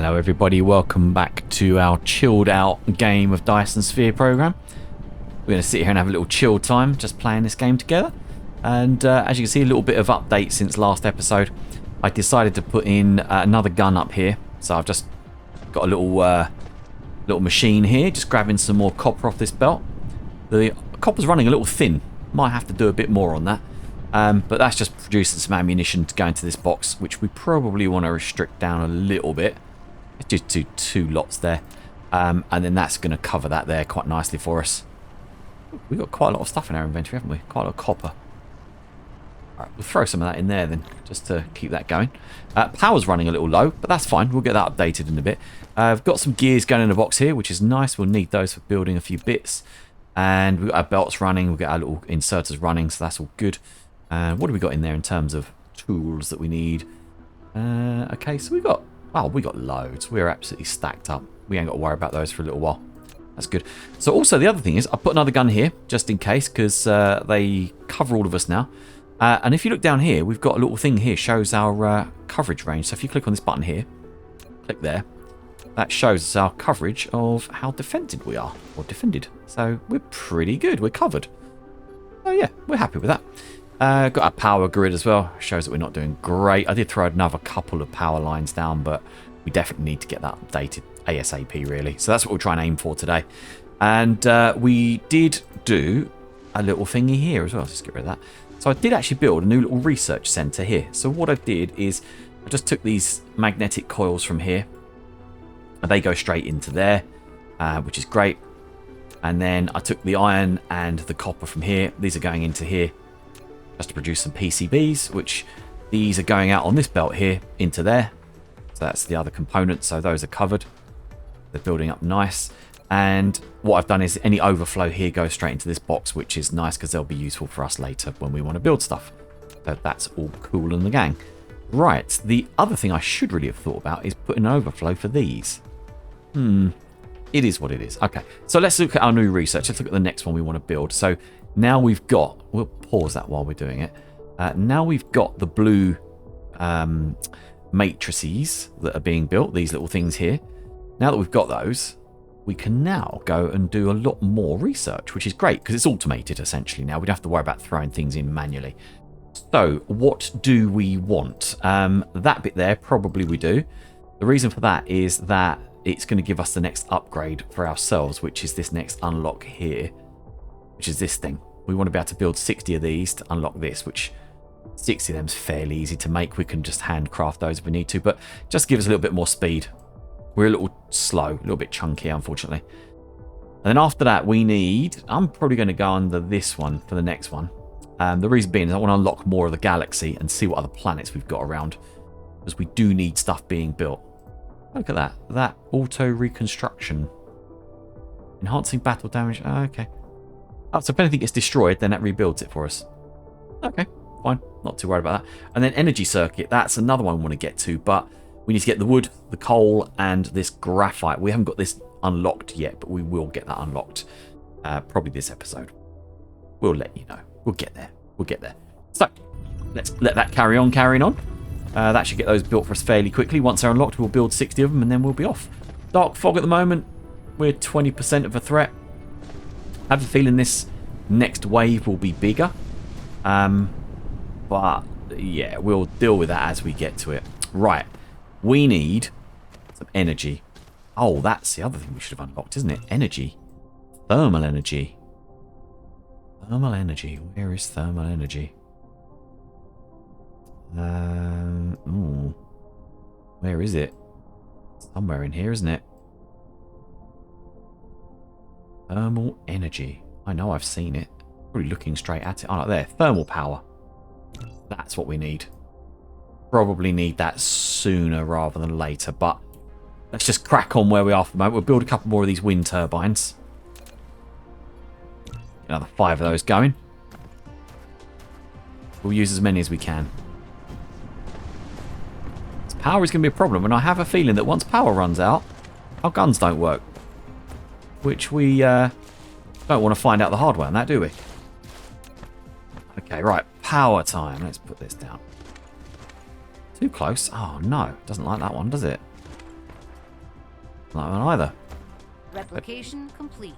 Hello everybody, welcome back to our chilled out game of DYSON SPHERE program. We're going to sit here and have a little chill time just playing this game together. And as you can see, a little bit of update since last episode. I decided to put in another gun up here. So I've just got a little machine here, just grabbing some more copper off this belt. The copper's running a little thin. Might have to do a bit more on that. But that's just producing some ammunition to go into this box, which we probably want to restrict down a little bit. Let's just do 2 lots there. And then that's going to cover that there quite nicely for us. We've got quite a lot of stuff in our inventory, haven't we? Quite a lot of copper. Alright, we'll throw some of that in there then, just to keep that going. Power's running a little low, but that's fine. We'll get that updated in a bit. I've got some gears going in the box here, which is nice. We'll need those for building a few bits. And we've got our belts running. We've got our little inserters running, so that's all good. What have we got in there in terms of tools that we need? Okay, so we got loads. We're absolutely stacked up. We ain't got to worry about those for a little while. That's good. So also the other thing is I put another gun here just in case, because they cover all of us now. And if you look down here, we've got a little thing here shows our coverage range. So if you click on this button here, click there, that shows us our coverage of how defended we are, or defended. So we're pretty good. We're covered. So yeah, we're happy with that. Got our power grid as well. Shows that we're not doing great. I did throw another couple of power lines down, but we definitely need to get that updated ASAP, really. So that's what we'll try and aim for today. And we did do a little thingy here as well. Let's just get rid of that. So I did actually build a new little research centre here. So what I did is I just took these magnetic coils from here, and they go straight into there, which is great. And then I took the iron and the copper from here. These are going into here, just to produce some PCBs, which these are going out on this belt here into there. So that's the other component. So those are covered. They're building up nice. And what I've done is any overflow here goes straight into this box, which is nice because they'll be useful for us later when we want to build stuff. So that's all cool in the gang. Right, the other thing I should really have thought about is putting an overflow for these. It is what it is. Okay, so let's look at our new research. Let's look at the next one we want to build. So now we've got, we'll pause that while we're doing it. Now we've got the blue matrices that are being built, these little things here. Now that we've got those, we can now go and do a lot more research, which is great because it's automated essentially now. We don't have to worry about throwing things in manually. So what do we want? That bit there, probably we do. The reason for that is that it's going to give us the next upgrade for ourselves, which is this next unlock here, which is this thing. We want to be able to build 60 of these to unlock this, which 60 of them is fairly easy to make. We can just handcraft those if we need to, but just give us a little bit more speed. We're a little slow, a little bit chunky, unfortunately. And then after that, we need, I'm probably going to go under this one for the next one. The reason being is I want to unlock more of the galaxy and see what other planets we've got around, because we do need stuff being built. Look at that. That auto reconstruction. Enhancing battle damage. Oh, okay. Oh, so if anything gets destroyed, then that rebuilds it for us. Okay, fine. Not too worried about that. And then energy circuit. That's another one we want to get to, but we need to get the wood, the coal, and this graphite. We haven't got this unlocked yet, but we will get that unlocked probably this episode. We'll let you know. We'll get there. We'll get there. So, let's let that carrying on. That should get those built for us fairly quickly. Once they're unlocked, we'll build 60 of them, and then we'll be off. Dark fog at the moment. We're 20% of a threat. I have a feeling this next wave will be bigger. But, yeah, we'll deal with that as we get to it. Right. We need some energy. Oh, that's the other thing we should have unlocked, isn't it? Energy. Thermal energy. Thermal energy. Where is thermal energy? Ooh. Where is it? Somewhere in here, isn't it? Thermal energy. I know I've seen it. Probably looking straight at it. Oh, right there. Thermal power. That's what we need. Probably need that sooner rather than later, but let's just crack on where we are for the moment. We'll build a couple more of these wind turbines. Another 5 of those going. We'll use as many as we can. Power is going to be a problem, and I have a feeling that once power runs out, our guns don't work. Which we don't want to find out the hard way on that, do we? Okay, right. Power time. Let's put this down. Too close? Oh, no. Doesn't like that one, does it? That one either. Replication complete.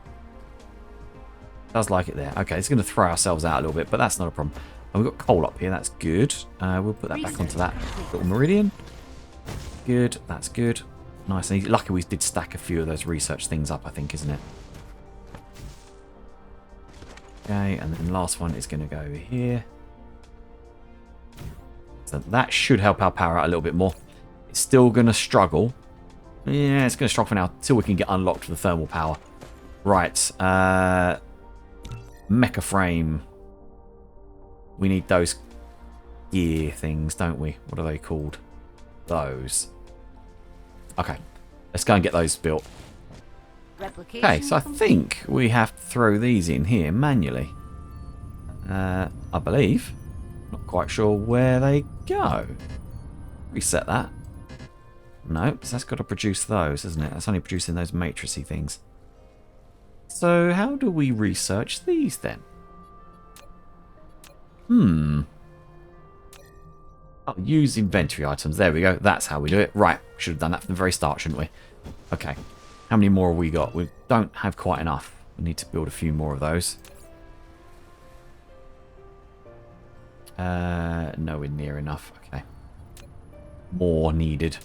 Does like it there. Okay, it's going to throw ourselves out a little bit, but that's not a problem. And we've got coal up here. That's good. We'll put that back onto that little meridian. Good. That's good. Nice and easy. Lucky we did stack a few of those research things up, I think, isn't it? Okay, and then the last one is going to go over here. So that should help our power out a little bit more. It's still going to struggle. Yeah, it's going to struggle for now until we can get unlocked for the thermal power. Right. Mecha frame. We need those gear things, don't we? What are they called? Those. Okay. Let's go and get those built. Okay, so I think we have to throw these in here manually. I believe. Not quite sure where they go. Reset that. No, so that's got to produce those, isn't it? That's only producing those matrixy things. So how do we research these then? Oh, use inventory items. There we go. That's how we do it. Right. Should have done that from the very start, shouldn't we? Okay. How many more have we got? We don't have quite enough. We need to build a few more of those. Nowhere near enough. Okay. More needed.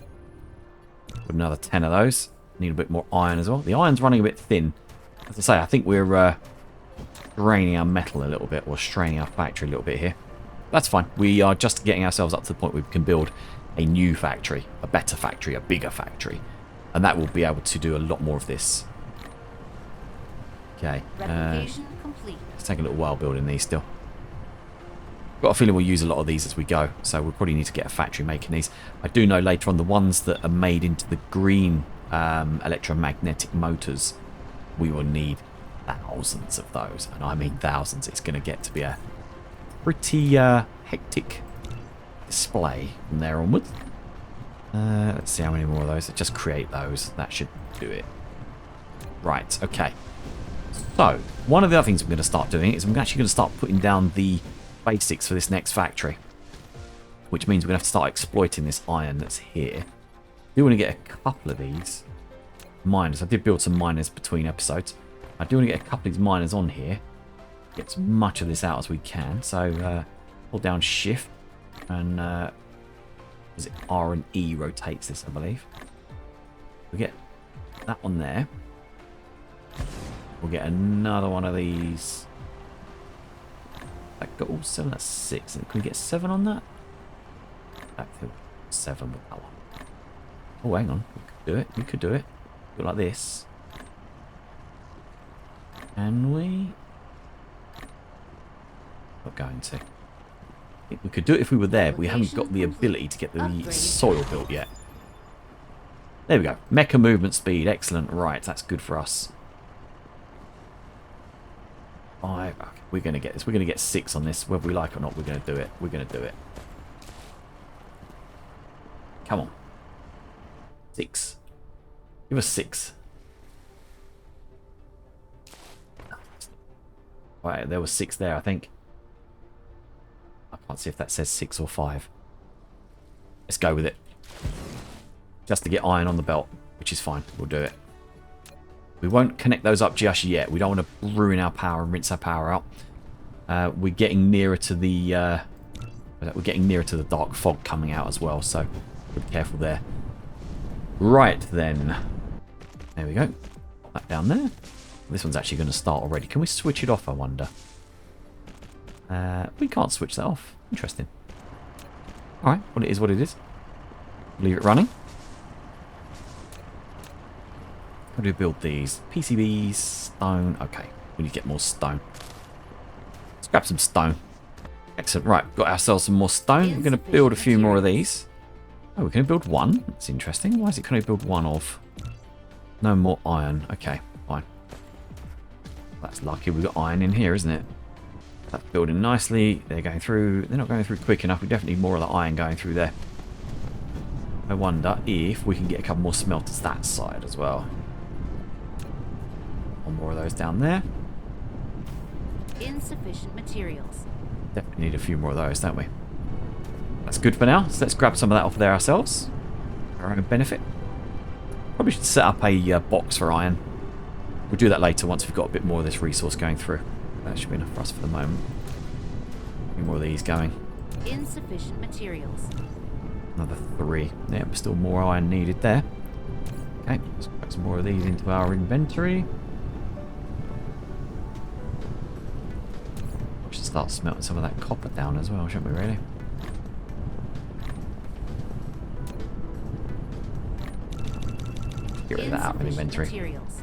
Put another 10 of those. Need a bit more iron as well. The iron's running a bit thin. As I say, I think we're draining our metal a little bit, or straining our factory a little bit here. That's fine. We are just getting ourselves up to the point where we can build a new factory, a better factory, a bigger factory. And that will be able to do a lot more of this. Okay. It's taking a little while building these still. Got a feeling we'll use a lot of these as we go, so we'll probably need to get a factory making these. I do know later on the ones that are made into the green electromagnetic motors, we will need thousands of those, and I mean thousands. It's going to get to be a pretty hectic display from there onwards. Let's see how many more of those. Just create those. That should do it. Right, okay. So, one of the other things we're going to start doing is we're actually going to start putting down the basics for this next factory, which means we're going to have to start exploiting this iron that's here. I do want to get a couple of these miners. I did build some miners between episodes. I do want to get a couple of these miners on here, get as much of this out as we can. So hold down shift and is it R and E rotates this, I believe. We get that one there. We'll get another one of these. That got all 7, that's 6. Can we get 7 on that? That 7 with that one. Oh, hang on. We could do it. We could do it. Do it like this. Can we? Not going to. I think we could do it if we were there, but we haven't got the ability to get the soil built yet. There we go. Mecha movement speed. Excellent. Right, that's good for us. 5. Okay, we're going to get this. We're going to get 6 on this. Whether we like it or not, we're going to do it. We're going to do it. Come on. 6. Give us 6. Right, there was 6 there, I think. I can't see if that says 6 or 5. Let's go with it. Just to get iron on the belt, which is fine. We'll do it. We won't connect those up just yet. We don't want to ruin our power and rinse our power out. We're getting nearer to the dark fog coming out as well, so be careful there. Right then. There we go. Put that down there. This one's actually going to start already. Can we switch it off, I wonder? We can't switch that off. Interesting. Alright, well it is what it is. Leave it running. How do we build these? PCBs, stone. Okay, we need to get more stone. Let's grab some stone. Excellent. Right, got ourselves some more stone. We're going to build a few more of these. Oh, we're going to build one. That's interesting. Why is it can only build one of? No more iron. Okay, fine. That's lucky. We've got iron in here, isn't it? That's building nicely. They're going through. They're not going through quick enough. We definitely need more of the iron going through there. I wonder if we can get a couple more smelters that side as well. One more of those down there. Insufficient materials. Definitely need a few more of those, don't we? That's good for now. So let's grab some of that off there ourselves. For our own benefit. Probably should set up a box for iron. We'll do that later once we've got a bit more of this resource going through. That should be enough for us for the moment. A few more of these going. Insufficient materials. Another 3. Yeah, but still more iron needed there. Okay, let's put some more of these into our inventory. We should start smelting some of that copper down as well, shouldn't we, really? Get rid of that out of the inventory. Materials.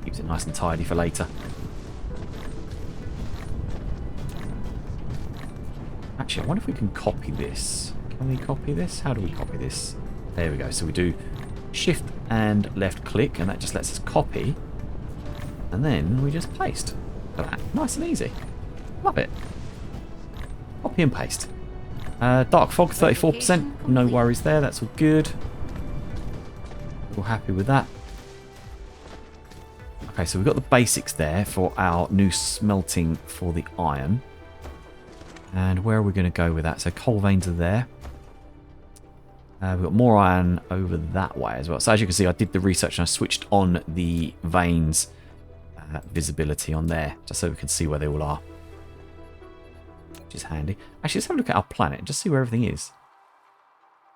Keeps it nice and tidy for later. Actually, I wonder if we can copy this. Can we copy this? How do we copy this? There we go. So we do shift and left click, and that just lets us copy. And then we just paste. Look at that. Nice and easy. Love it. Copy and paste. Dark fog, 34%. No worries there. That's all good. We're happy with that. Okay, so we've got the basics there for our new smelting for the iron. And where are we going to go with that? So coal veins are there. We've got more iron over that way as well. So as you can see, I did the research and I switched on the veins visibility on there, just so we can see where they all are. Which is handy. Actually, let's have a look at our planet and just see where everything is.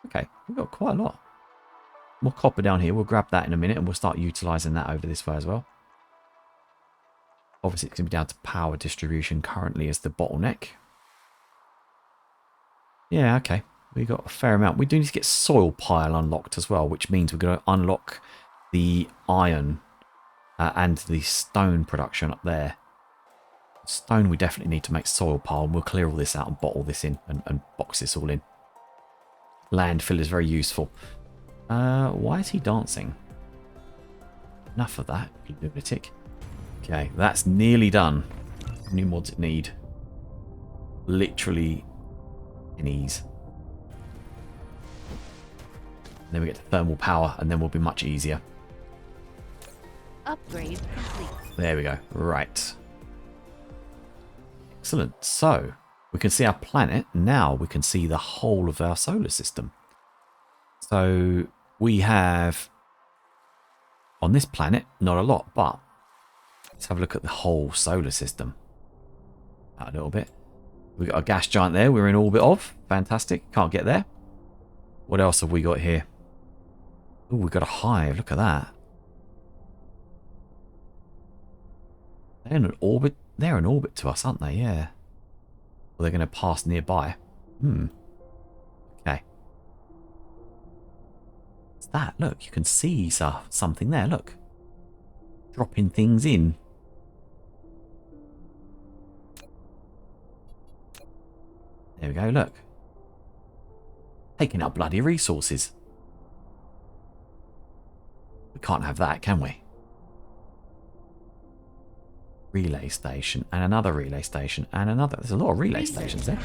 Okay, we've got quite a lot. More copper down here. We'll grab that in a minute and we'll start utilising that over this way as well. Obviously, it's going to be down to power distribution currently as the bottleneck. Yeah, okay. We got a fair amount. We do need to get soil pile unlocked as well, which means we're going to unlock the iron and the stone production up there. Stone we definitely need to make soil pile, and we'll clear all this out and bottle this in and box this all in. Landfill is very useful. Why is he dancing? Enough of that, you lunatic. Okay, that's nearly done. How many mods it need? Literally pennies. And then we get to thermal power, and then we'll be much easier. Upgrade complete. There we go. Right. Excellent. So, we can see our planet. Now we can see the whole of our solar system. So, we have, on this planet, not a lot, but let's have a look at the whole solar system. Out a little bit. We've got a gas giant there we're in orbit of. Fantastic. Can't get there. What else have we got here? Oh, we've got a hive. Look at that. They're in an orbit. They're in orbit to us, aren't they? Yeah. Well, they're going to pass nearby. Okay. What's that? Look, you can see something there. Look. Dropping things in. There we go, look. Taking up bloody resources. We can't have that, can we? Relay station, and another relay station, and another. There's a lot of relay stations there.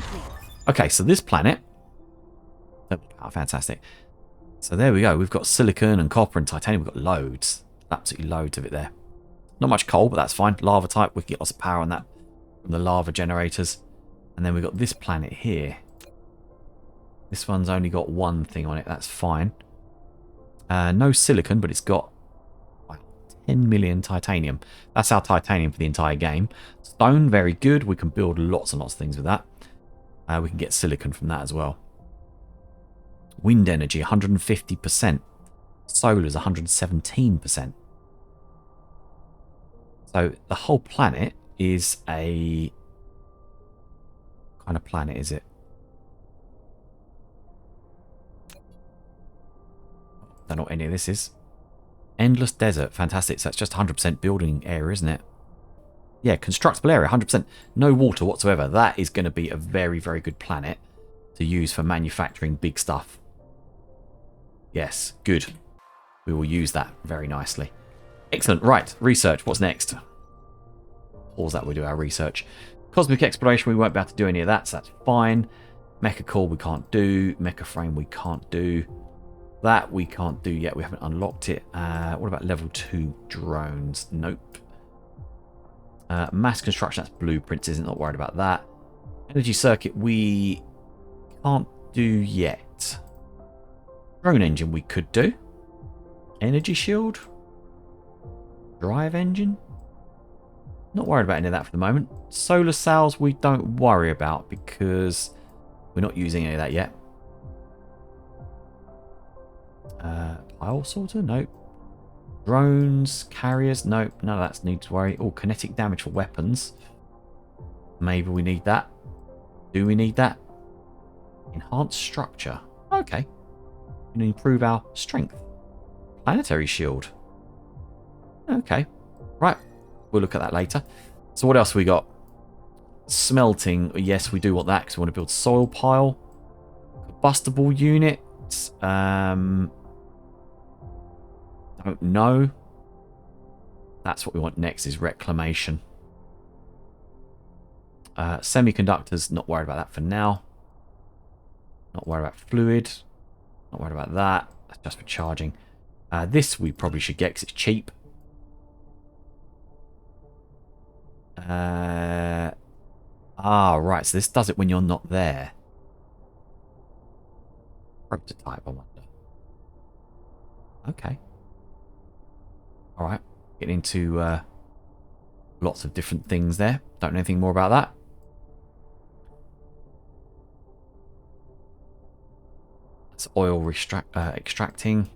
Okay, so this planet. Oh, fantastic. So there we go. We've got silicon and copper and titanium. We've got loads. Absolutely loads of it there. Not much coal, but that's fine. Lava type. We can get lots of power on that from the lava generators. And then we've got this planet here. This one's only got one thing on it. That's fine. No silicon, but it's got 10 million titanium. That's our titanium for the entire game. Stone, very good. We can build lots and lots of things with that. We can get silicon from that as well. Wind energy, 150%. Solar's 117%. So the whole planet is a... What kind of planet is it? Don't know what any of this is. Endless desert. Fantastic. So that's just 100% building area, isn't it? Yeah, constructible area, 100%. No water whatsoever. That is going to be a very, very good planet to use for manufacturing big stuff. Yes, good. We will use that very nicely. Excellent. Right, research. What's next? Pause that. We'll do our research. Cosmic exploration, we won't be able to do any of that, so that's fine. Mecha core we can't do. Mecha frame we can't do. That we can't do yet. We haven't unlocked it. What about level 2 drones? Nope. Mass construction, that's blueprints, isn't not worried about that. Energy circuit we can't do yet. Drone engine we could do. Energy shield? Drive engine? Not worried about any of that for the moment. Solar cells we don't worry about because we're not using any of that yet. Pile sorter? Nope. Drones, carriers? Nope. None of that's need to worry. Oh, kinetic damage for weapons. Maybe we need that. Do we need that? Enhanced structure. Okay. Can improve our strength. Planetary shield. Okay. Right. We'll look at that later. So what else we got? Smelting. Yes, we do want that because we want to build soil pile. Combustible unit. Don't know. That's what we want next is reclamation. Semiconductors, not worried about that for now. Not worried about fluid. Not worried about that. That's just for charging. This we probably should get because it's cheap. Right. So this does it when you're not there. Prototype, I wonder. Okay. Alright. Getting into lots of different things there. Don't know anything more about that. It's oil extracting.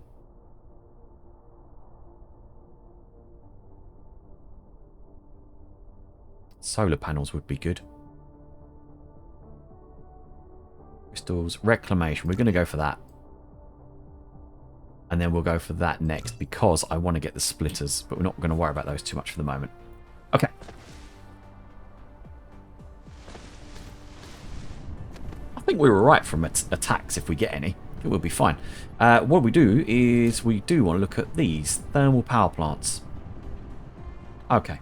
Solar panels would be good. Crystals, reclamation. We're going to go for that. And then we'll go for that next because I want to get the splitters. But we're not going to worry about those too much for the moment. Okay. I think we were right from attacks if we get any. I think we'll be fine. What we do is we do want to look at these thermal power plants. Okay.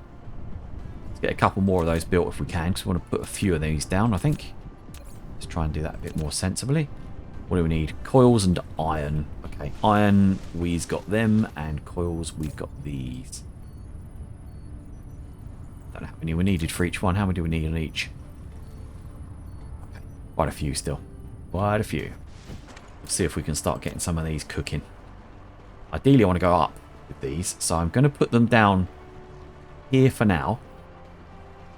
Let's get a couple more of those built if we can because we want to put a few of these down, I think. Let's try and do that a bit more sensibly. What do we need? Coils and iron. Okay, iron, we've got them, and coils, we've got these. Don't know how many we needed for each one. How many do we need on each? Okay, quite a few still. Quite a few. Let's see if we can start getting some of these cooking. Ideally, I want to go up with these, so I'm going to put them down here for now.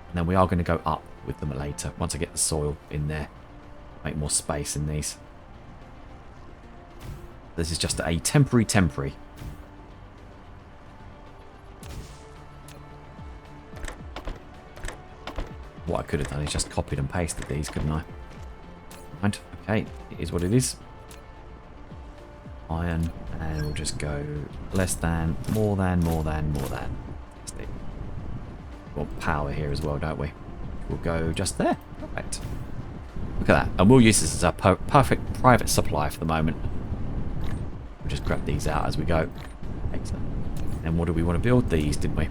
And then we are going to go up with them later, once I get the soil in there. Make more space in these. This is just a temporary. What I could have done is just copied and pasted these, couldn't I? Right, okay, it is what it is. Iron, and we'll just go less than, more than. We want power here as well, don't we? We'll go just there. Perfect. Look at that. And we'll use this as our perfect private supply for the moment. We'll just grab these out as we go. Excellent. And what do we want to build? These, didn't we?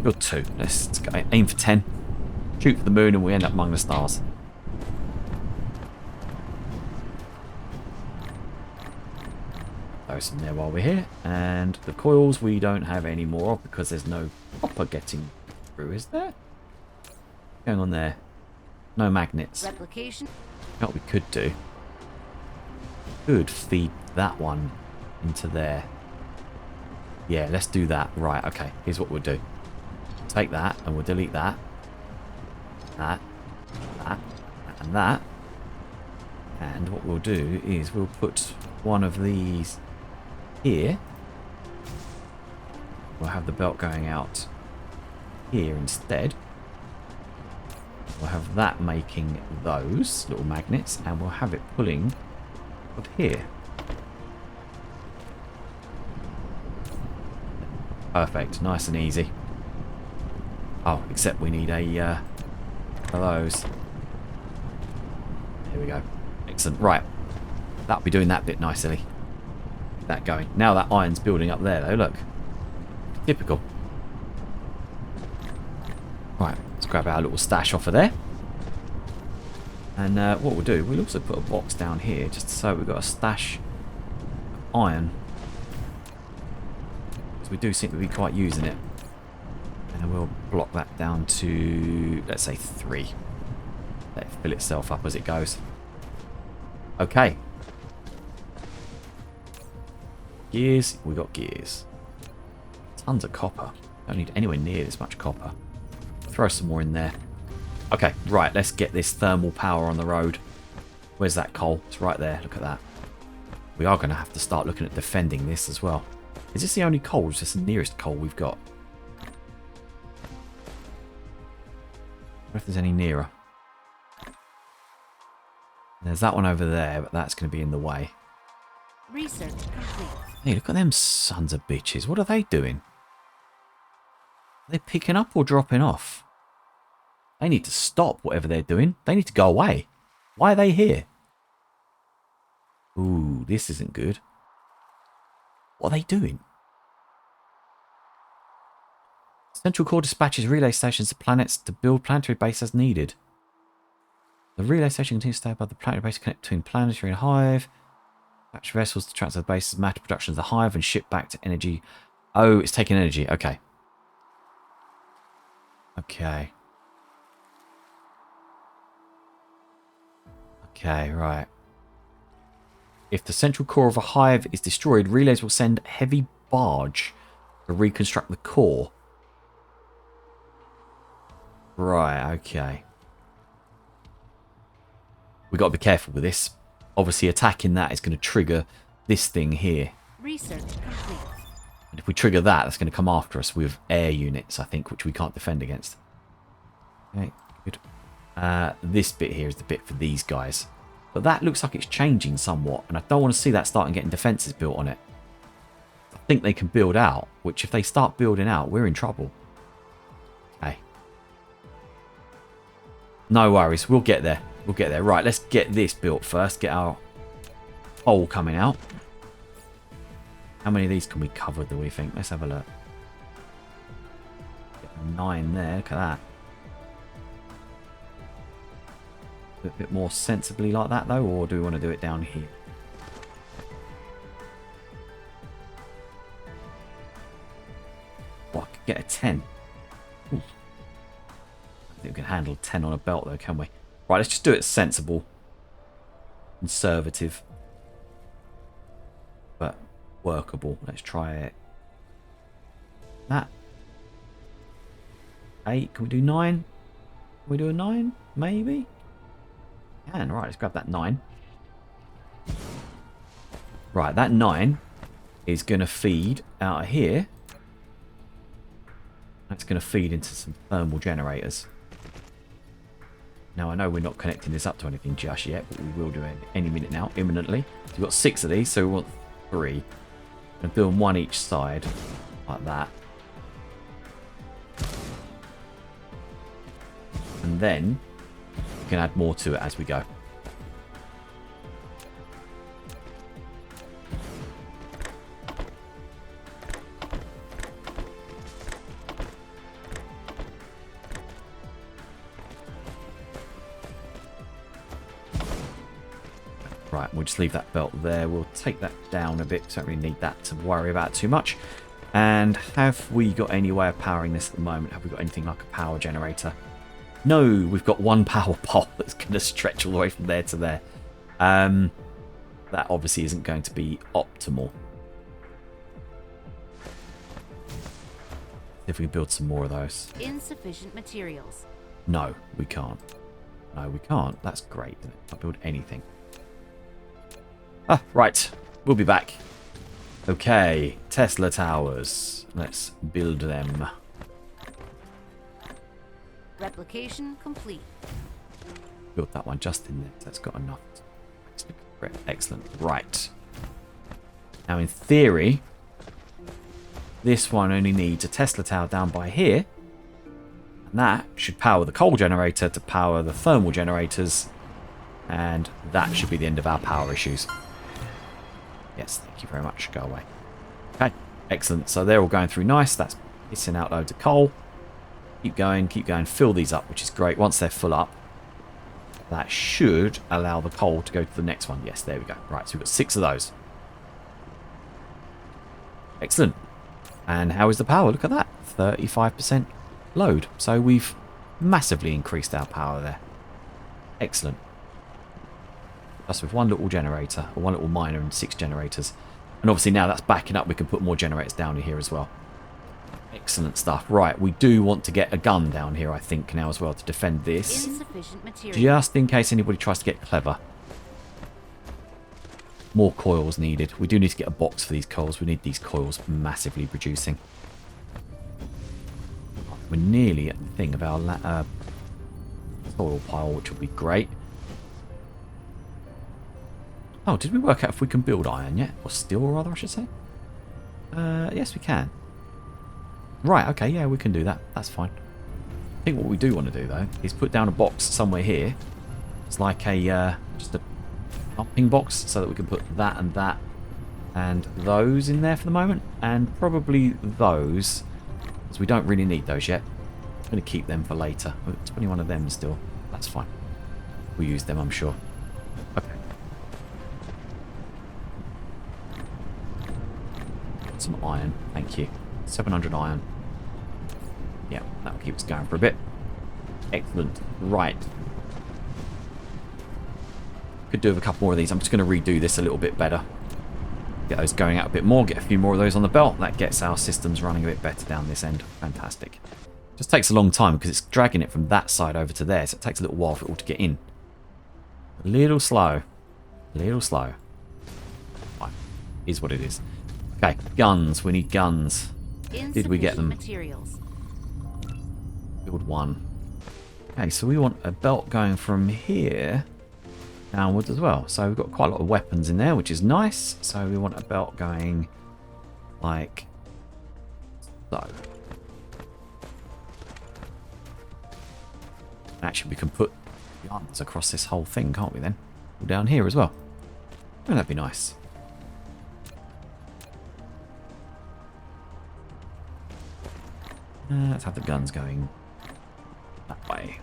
Build 2. Let's go. Aim for 10. Shoot for the moon and we end up among the stars. Throw some there while we're here. And the coils we don't have any more of because there's no copper getting through, is there? What's going on there? No magnets. Replication. What we could do. Could feed that one into there. Yeah, let's do that. Right, okay. Here's what we'll do. Take that and we'll delete that. That. And that. And what we'll do is we'll put one of these here. We'll have the belt going out here instead. We'll have that making those little magnets and we'll have it pulling up here. Perfect, nice and easy. Oh, except we need a of those. Here we go. Excellent. Right. That'll be doing that bit nicely. Get that going. Now that iron's building up there though, look. Typical. Right, let's grab our little stash off of there. And what we'll do, we'll also put a box down here just so we've got a stash of iron. Because we do seem to be quite using it. And we'll block that down to, let's say 3. Let it fill itself up as it goes. Okay. Gears. We got gears. Tons of copper. Don't need anywhere near this much copper. Throw some more in there. Okay, right. Let's get this thermal power on the road. Where's that coal? It's right there. Look at that. We are going to have to start looking at defending this as well. Is this the only coal? Or is this the nearest coal we've got? I wonder if there's any nearer. There's that one over there, but that's going to be in the way. Research complete. Hey, look at them sons of bitches. What are they doing? Are they picking up or dropping off? They need to stop whatever they're doing. They need to go away. Why are they here? Ooh, this isn't good. What are they doing? Central Core dispatches relay stations to planets to build planetary base as needed. The relay station continues to stay above the planetary base, connect between planetary and hive. Dispatch vessels to transfer the base's matter production to the hive and ship back to energy. Oh, it's taking energy. Okay. Okay. Okay, right. If the central core of a hive is destroyed, relays will send a heavy barge to reconstruct the core. Right, okay. We've got to be careful with this. Obviously, attacking that is going to trigger this thing here. Research complete. And if we trigger that, that's going to come after us with air units, I think, which we can't defend against. Okay, good. This bit here is the bit for these guys. But that looks like it's changing somewhat, and I don't want to see that starting getting defences built on it. I think they can build out, which if they start building out, we're in trouble. Okay. No worries, we'll get there. We'll get there. Right, let's get this built first. Get our hole coming out. How many of these can we cover, do we think? Let's have a look. Get 9 there. Look at that. Do it a bit more sensibly like that, though, or do we want to do it down here? Oh, I could get a 10. Ooh. I think we can handle 10 on a belt, though, can we? Right, let's just do it sensible. Conservative. But workable. Let's try it. That. 8. Can we do 9? Can we do a 9? Maybe? Can. Right, let's grab that 9. Right, that 9 is going to feed out of here. That's going to feed into some thermal generators. Now, I know we're not connecting this up to anything just yet, but we will do it any minute now, imminently. So we've got 6 of these, so we want 3. I'm going to build 1 each side, like that. And then we can add more to it as we go. Right, we'll just leave that belt there. We'll take that down a bit. Don't really need that to worry about too much. And have we got any way of powering this at the moment? Have we got anything like a power generator? No, we've got 1 power pole that's going to stretch all the way from there to there. That obviously isn't going to be optimal. If we build some more of those. Insufficient materials. No, we can't. No, we can't. That's great, isn't it? Can't build anything. Ah, right. We'll be back. Okay, Tesla towers. Let's build them. Replication complete. Built that one just in there. That's got enough. Excellent. Right. Now, in theory, this one only needs a Tesla tower down by here. And that should power the coal generator to power the thermal generators. And that should be the end of our power issues. Yes, thank you very much. Go away. Okay, excellent. So they're all going through nice. That's pissing out loads of coal. Keep going, fill these up, which is great. Once they're full up, that should allow the coal to go to the next one. Yes, there we go. Right, so we've got 6 of those. Excellent. And how is the power? Look at that. 35% load. So we've massively increased our power there. Excellent. Plus with 1 little generator, or 1 little miner and 6 generators, And obviously now that's backing up, we can put more generators down in here as well. Excellent stuff. Right, we do want to get a gun down here, I think, now as well, to defend this. Insufficient material. Just in case anybody tries to get clever. More coils needed. We do need to get a box for these coils. We need these coils massively producing. We're nearly at the thing of our soil pile, which will be great. Oh, did we work out if we can build iron yet? Or steel, rather, I should say? Yes, we can. Right, okay, yeah, we can do that. That's fine. I think what we do want to do, though, is put down a box somewhere here. It's like a, just a pumping box, so that we can put that and those in there for the moment. And probably those, because we don't really need those yet. I'm going to keep them for later. Oh, 21 of them still. That's fine. We'll use them, I'm sure. Okay. Some iron, thank you. 700 iron. Yeah, that'll keep us going for a bit. Excellent. Right. Could do with a couple more of these. I'm just going to redo this a little bit better. Get those going out a bit more. Get a few more of those on the belt. That gets our systems running a bit better down this end. Fantastic. Just takes a long time because it's dragging it from that side over to there. So it takes a little while for it all to get in. A little slow. A little slow. Fine. Is what it is. Okay, guns. We need guns. Did we get them? Materials. Build one. Okay, so we want a belt going from here downwards as well. So we've got quite a lot of weapons in there, which is nice. So we want a belt going like so. Actually, we can put guns across this whole thing, can't we then? Down here as well. Wouldn't that be nice? Let's have the guns going that way.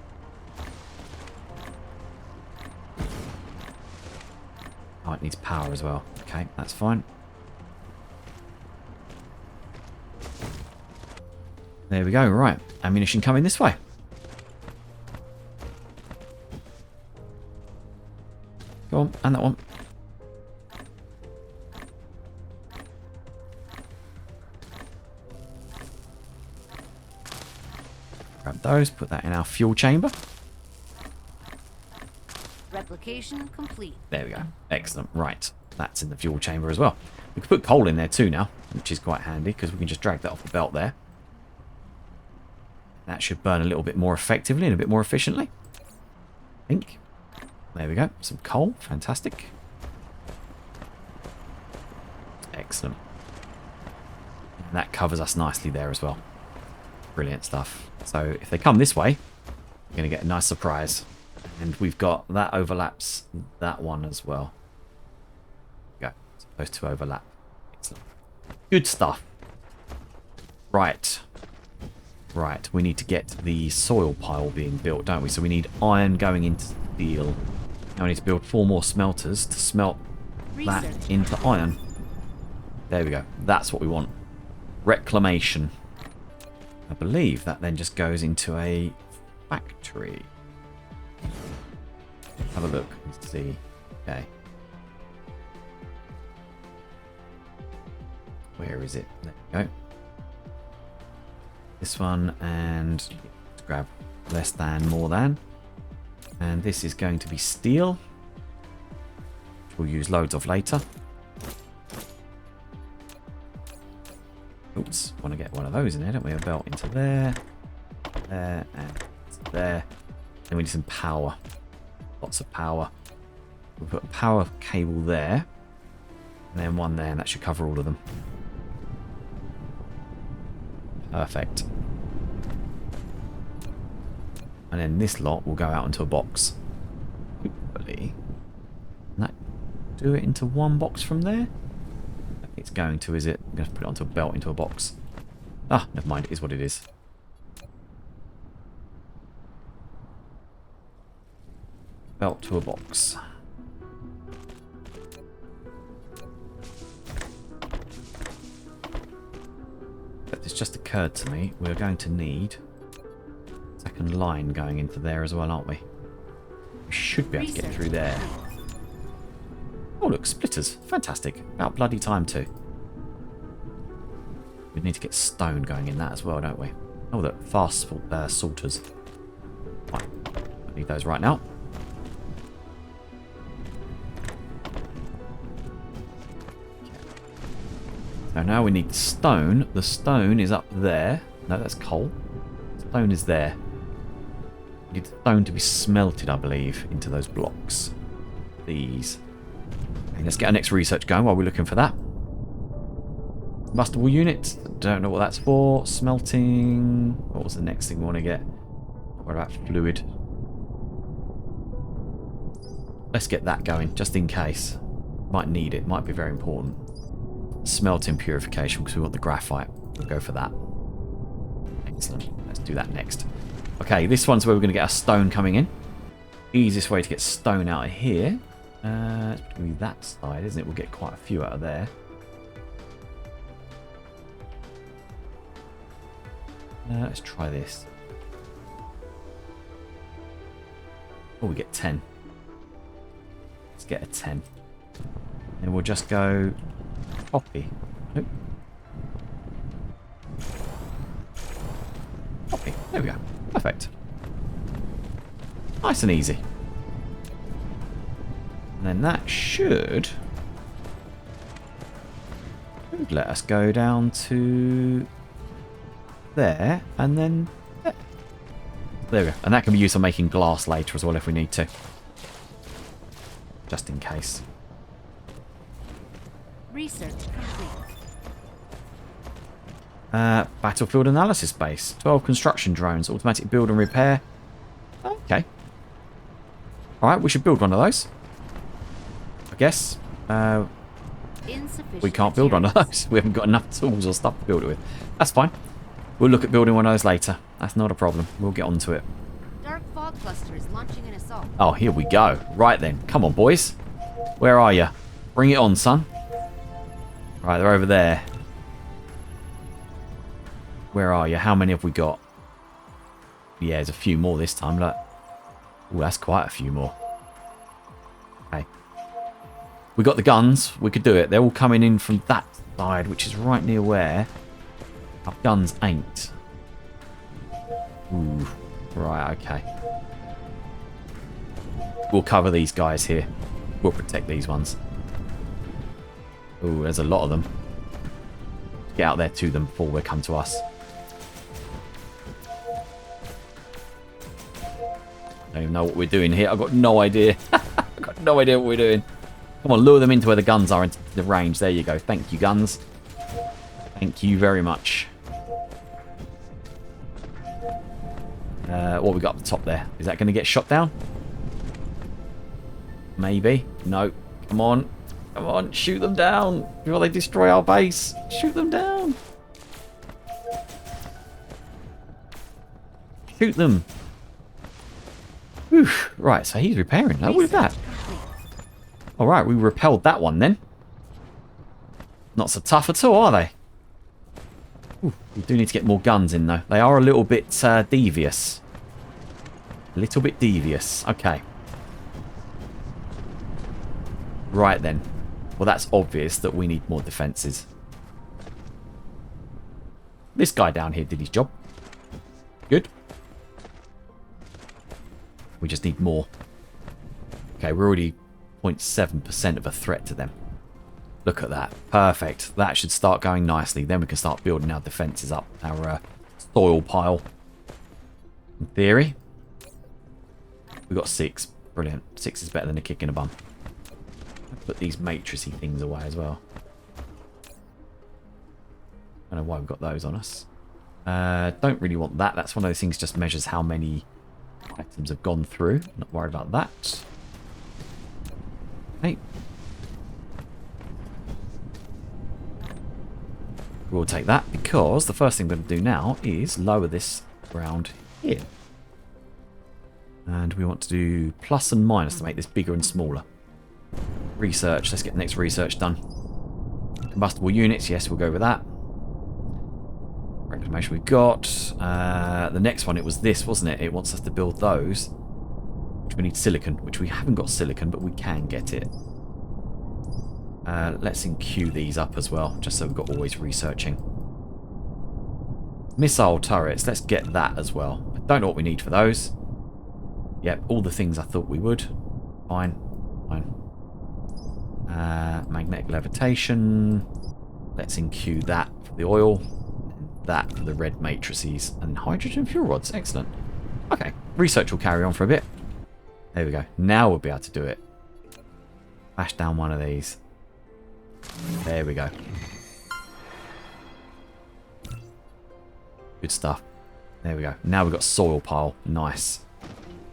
Oh, it needs power as well. Okay, that's fine. There we go. Right, ammunition coming this way. Go on, and that one. Grab those, put that in our fuel chamber. Replication complete. There we go. Excellent. Right, that's in the fuel chamber as well. We can put coal in there too now, which is quite handy because we can just drag that off the belt there. That should burn a little bit more effectively and a bit more efficiently, I think. There we go. Some coal. Fantastic. Excellent. And that covers us nicely there as well. Brilliant stuff. So if they come this way, we're going to get a nice surprise. And we've got that overlaps that one as well. There we go. So those two overlap. Excellent. Good stuff. Right. Right. We need to get the soil pile being built, don't we? So we need iron going into steel. Now we need to build 4 more smelters to smelt that into iron. There we go. That's what we want. Reclamation. I believe that then just goes into a factory. Have a look and see. Okay. Where is it? There we go. This one, and let's grab less than, more than. And this is going to be steel, which we'll use loads of later. Oops, want to get one of those in there, don't we? A belt into there, there, and there. Then we need some power. Lots of power. We'll put a power cable there, and then one there, and that should cover all of them. Perfect. And then this lot will go out into a box. Hopefully. Can that do it into one box from there? It's going to, is it? I'm going to have to put it onto a belt into a box. Ah, never mind. It is what it is. Belt to a box. But it's just occurred to me, we're going to need a second line going into there as well, aren't we? We should be able to get through there. Oh, Oh, look, splitters. Fantastic. About bloody time too. We need to get stone going in that as well, don't we? Oh, look, fast sorters. Right. I need those right now. So now we need stone. The stone is up there. No, that's coal. Stone is there. We need stone to be smelted, I believe, into those blocks. These. Okay, let's get our next research going while we're looking for that. Combustible unit. Don't know what that's for. Smelting. What was the next thing we want to get? What about fluid? Let's get that going, just in case. Might need it. Might be very important. Smelting purification, because we want the graphite. We'll go for that. Excellent. Let's do that next. Okay, this one's where we're going to get our stone coming in. Easiest way to get stone out of here. It's going to be that side, isn't it? We'll get quite a few out of there. Let's try this. Oh, we get 10. Let's get a 10. And we'll just go copy. Nope. Copy. There we go. Perfect. Nice and easy. And then that should let us go down to there, and then there. There we go. And that can be used for making glass later as well if we need to. Just in case. Research complete. Battlefield analysis base. 12 construction drones. Automatic build and repair. Okay. Alright, we should build one of those. I guess. We can't build one of those. We haven't got enough tools or stuff to build it with. That's fine. We'll look at building one of those later. That's not a problem. We'll get onto it. Dark fog cluster is launching an assault. Oh, here we go. Right then. Come on, boys. Where are you? Bring it on, son. Right, they're over there. Where are you? How many have we got? Yeah, there's a few more this time. Look. Oh, that's quite a few more. Okay. We got the guns. We could do it. They're all coming in from that side, which is right near where our guns ain't. Ooh. Right, okay. We'll cover these guys here. We'll protect these ones. Ooh, there's a lot of them. Get out there to them before they come to us. I don't even know what we're doing here. I've got no idea. I've got no idea what we're doing. Come on, lure them into where the guns are, into the range. There you go. Thank you, guns. Thank you very much. What we got up the top there? Is that going to get shot down? Maybe. No. Come on. Come on. Shoot them down before they destroy our base. Shoot them down. Shoot them. Whew. Right, so he's repairing. Oh, with that. Alright, we repelled that one then. Not so tough at all, are they? Ooh, we do need to get more guns in though. They are a little bit devious. A little bit devious. Okay. Right then. Well, that's obvious that we need more defences. This guy down here did his job. Good. We just need more. Okay, we're already 0.7% of a threat to them. Look at that. Perfect. That should start going nicely. Then we can start building our defences up. Our soil pile. In theory. We've got 6. Brilliant. 6 is better than a kick in a bum. Put these matrixy things away as well. I don't know why we've got those on us. Don't really want that. That's one of those things just measures how many items have gone through. Not worried about that. Hey. We'll take that because the first thing we're going to do now is lower this ground here. And we want to do plus and minus to make this bigger and smaller. Research. Let's get the next research done. Combustible units. Yes, we'll go with that. Reclamation we've got. The next one, it was this, wasn't it? It wants us to build those. Which we need silicon. Which we haven't got silicon, but we can get it. Let's queue these up as well, just so we've got always researching. Missile turrets, let's get that as well. I don't know what we need for those. Yep, all the things I thought we would. Fine, fine. Magnetic levitation. Let's queue that for the oil. That for the red matrices. And hydrogen fuel rods, excellent. Okay, research will carry on for a bit. There we go. Now we'll be able to do it. Bash down one of these. There we go. Good stuff. There we go. Now we've got soil pile. Nice.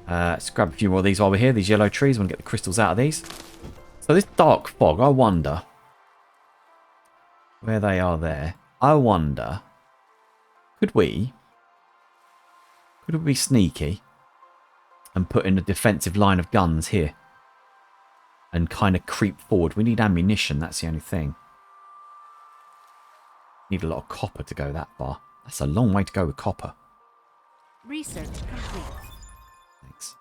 Let's grab a few more of these while we're here. These yellow trees. I want to get the crystals out of these. So this dark fog, I wonder where they are there. I wonder, could we be sneaky and put in a defensive line of guns here and kind of creep forward? We need ammunition. That's the only thing. Need a lot of copper to go that far. That's a long way to go with copper. Research complete. Thanks.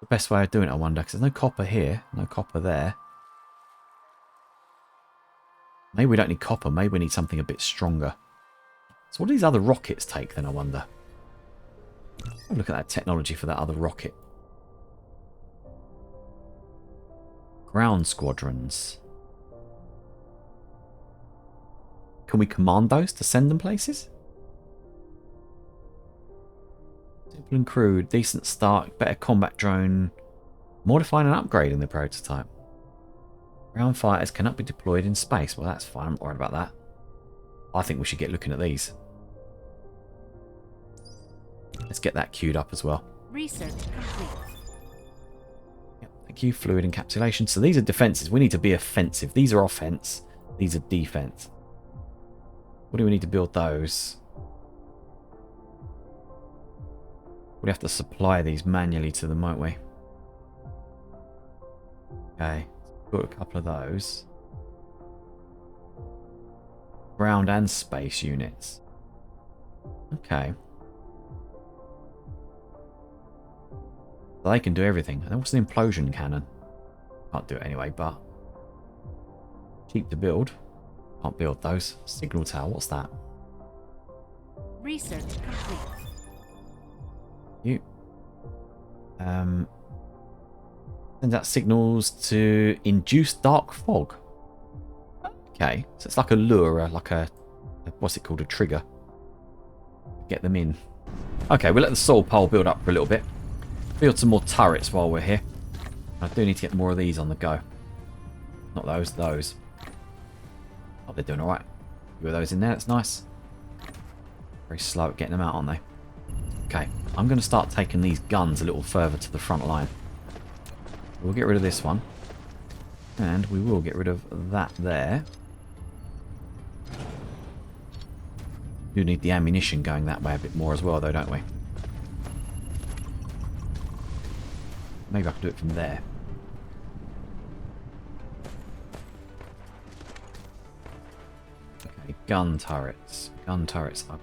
The best way of doing it, I wonder, because there's no copper here, no copper there. Maybe we don't need copper. Maybe we need something a bit stronger. So what do these other rockets take then, I wonder? Look at that technology for that other rocket. Ground squadrons. Can we command those to send them places? Simple and crude. Decent start. Better combat drone. Modifying and upgrading the prototype. Ground fighters cannot be deployed in space. Well, that's fine. I'm not worried about that. I think we should get looking at these. Let's get that queued up as well. Research complete. Yep, thank you. Fluid encapsulation. So these are defenses. We need to be offensive. These are offense. These are defense. What do we need to build those? We have to supply these manually to them, won't we? Okay. Build a couple of those. Ground and space units. Okay. So they can do everything. And then what's the implosion cannon? Can't do it anyway, but cheap to build. Can't build those. Signal tower, what's that? Research complete. You. Sends out signals to induce dark fog. Okay, so it's like a lure, like a what's it called, a trigger. Get them in. Okay, we'll let the soul pole build up for a little bit. Build some more turrets while we're here. I do need to get more of these on the go. Not those, those. Oh, they're doing alright. A few of those in there, that's nice. Very slow at getting them out, aren't they? Okay, I'm going to start taking these guns a little further to the front line. We'll get rid of this one. And we will get rid of that there. Do need the ammunition going that way a bit more as well, though, don't we? Maybe I can do it from there. Okay, gun turrets. Gun turrets up.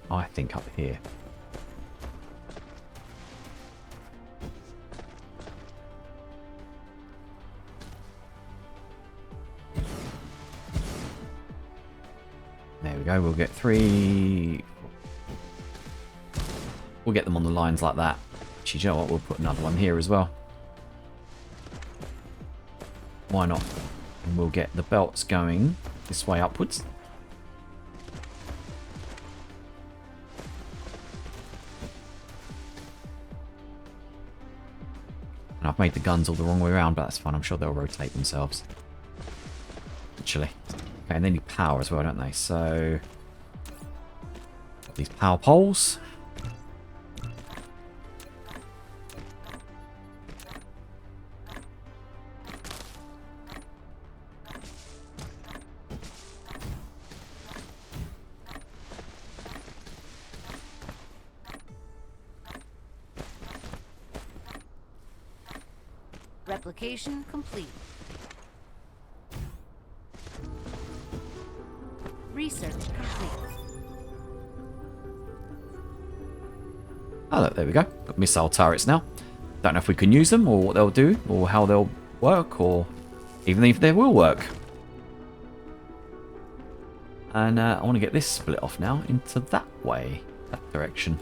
I think up here. There we go, we'll get 3. We'll get them on the lines like that. Actually, you know what, we'll put another one here as well. Why not? And we'll get the belts going this way upwards. And I've made the guns all the wrong way around, but that's fine. I'm sure they'll rotate themselves. Actually. Okay, and they need power as well, don't they? So, got these power poles. Replication complete. Research complete. Oh, look, there we go. Got missile turrets now. Don't know if we can use them or what they'll do or how they'll work or even if they will work. And I want to get this split off now into that way, that direction.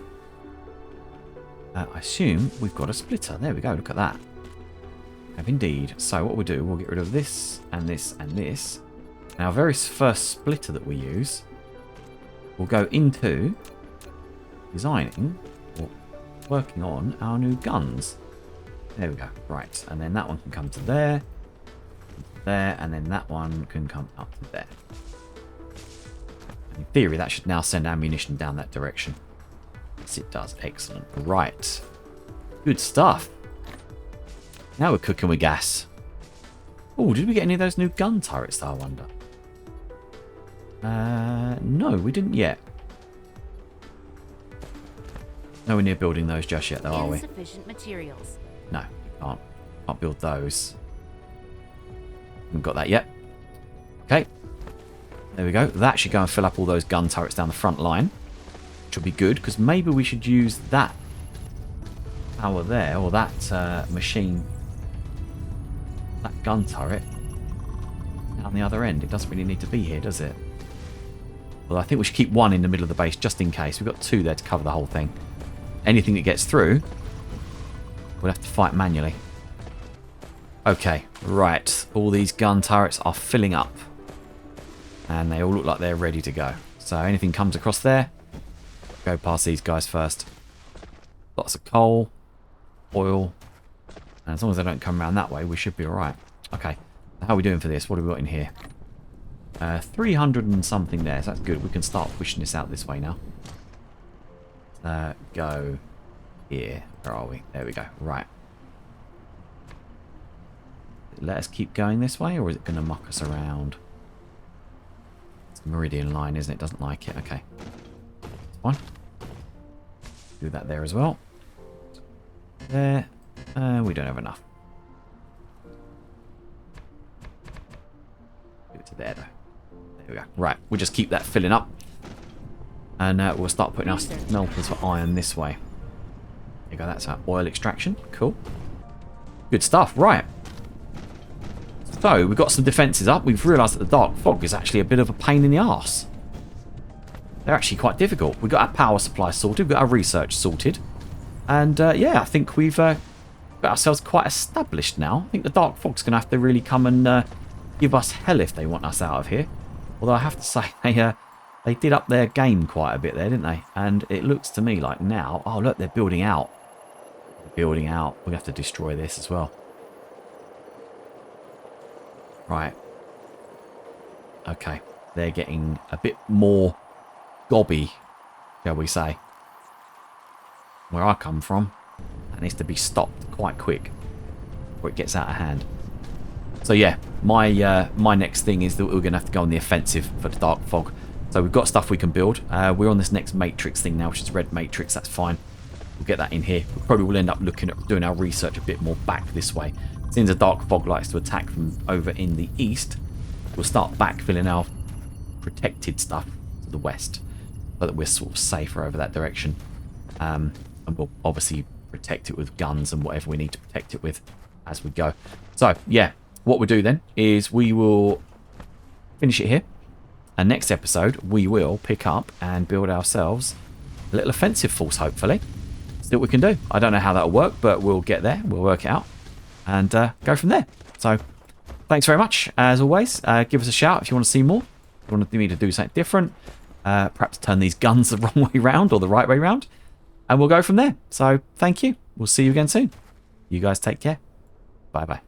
I assume we've got a splitter. There we go. Look at that. Have indeed. So what we'll do, we'll get rid of this and this and this. Now, our very first splitter that we use will go into designing or working on our new guns. There we go. Right. And then that one can come to there, and then that one can come up to there. In theory, that should now send ammunition down that direction. Yes, it does. Excellent. Right. Good stuff. Now we're cooking with gas. Oh, did we get any of those new gun turrets, though, I wonder? No, we didn't yet. Nowhere near building those just yet, though, are we? Insufficient materials. No, we can't build those. Haven't got that yet. Okay. There we go. That should go and fill up all those gun turrets down the front line. Which will be good, because maybe we should use that power there, or that machine, that gun turret, down the other end. It doesn't really need to be here, does it? Well, I think we should keep one in the middle of the base, just in case. We've got two there to cover the whole thing. Anything that gets through, we'll have to fight manually. Okay, right. All these gun turrets are filling up. And they all look like they're ready to go. So anything comes across there, go past these guys first. Lots of coal, oil. And as long as they don't come around that way, we should be alright. Okay, how are we doing for this? What have we got in here? 300 and something there, so that's good. We can start pushing this out this way now. Go here. Where are we? There we go. Right. Let us keep going this way, or is it going to muck us around? It's a meridian line, isn't it? Doesn't like it. Okay. One. Do that there as well. There. We don't have enough. Do it to there, though. There we go. Right. We'll just keep that filling up. And we'll start putting our smelters for iron this way. There you go. That's our oil extraction. Cool. Good stuff. Right. So, we've got some defences up. We've realised that the dark fog is actually a bit of a pain in the arse. They're actually quite difficult. We've got our power supply sorted. We've got our research sorted. And, yeah, I think we've got ourselves quite established now. I think the dark fog's going to have to really come and give us hell if they want us out of here. Although I have to say, they did up their game quite a bit there, didn't they? And it looks to me like now... Oh, look, they're building out. They're building out. We're going to have to destroy this as well. Right. Okay. They're getting a bit more gobby, shall we say. Where I come from, that needs to be stopped quite quick before it gets out of hand. So yeah, my next thing is that we're going to have to go on the offensive for the dark fog. So we've got stuff we can build. We're on this next matrix thing now, which is red matrix. That's fine. We'll get that in here. We probably will end up looking at doing our research a bit more back this way. Since the dark fog likes to attack from over in the east, we'll start backfilling our protected stuff to the west, so that we're sort of safer over that direction. And we'll obviously protect it with guns and whatever we need to protect it with as we go. So yeah, what we'll do then is we will finish it here. And next episode, we will pick up and build ourselves a little offensive force, hopefully. See what we can do. I don't know how that'll work, but we'll get there. We'll work it out. And go from there. So, thanks very much. As always, give us a shout if you want to see more. If you want me to do something different. Perhaps turn these guns the wrong way round or the right way round. And we'll go from there. So, thank you. We'll see you again soon. You guys take care. Bye-bye.